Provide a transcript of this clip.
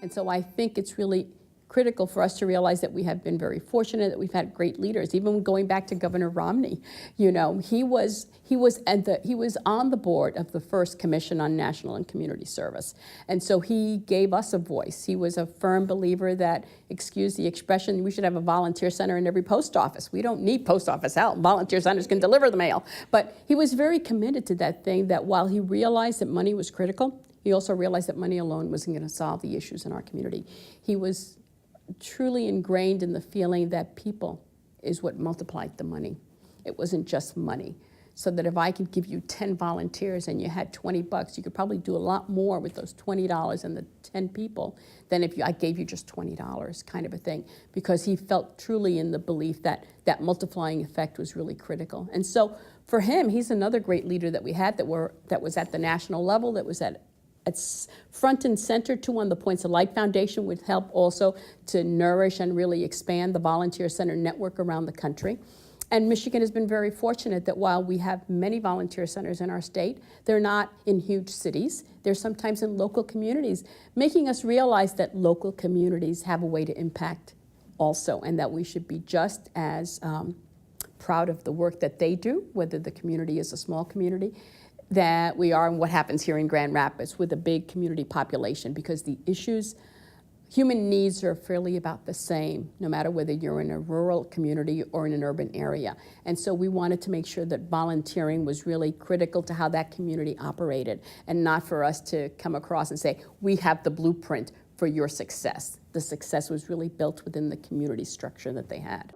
And so I think it's really critical for us to realize that we have been very fortunate, that we've had great leaders. Even going back to Governor Romney, you know, he was on the board of the first Commission on National and Community Service, and so he gave us a voice. He was a firm believer that, excuse the expression, we should have a volunteer center in every post office. We don't need post office help. Volunteer centers can deliver the mail. But he was very committed to that thing. That while he realized that money was critical, he also realized that money alone wasn't going to solve the issues in our community. He was truly ingrained in the feeling that people is what multiplied the money. It wasn't just money. So that if I could give you 10 volunteers and you had $20, you could probably do a lot more with those $20 and the 10 people than if I gave you just $20, kind of a thing. Because he felt truly in the belief that that multiplying effect was really critical. And so for him, he's another great leader that we had that was at the national level, that was at front and center too on the Points of Light Foundation, would help also to nourish and really expand the volunteer center network around the country. And Michigan has been very fortunate that while we have many volunteer centers in our state, they're not in huge cities. They're sometimes in local communities, making us realize that local communities have a way to impact also, and that we should be just as proud of the work that they do, whether the community is a small community, that we are, and what happens here in Grand Rapids with a big community population, because the issues, human needs are fairly about the same, no matter whether you're in a rural community or in an urban area. And so we wanted to make sure that volunteering was really critical to how that community operated, and not for us to come across and say, we have the blueprint for your success. The success was really built within the community structure that they had.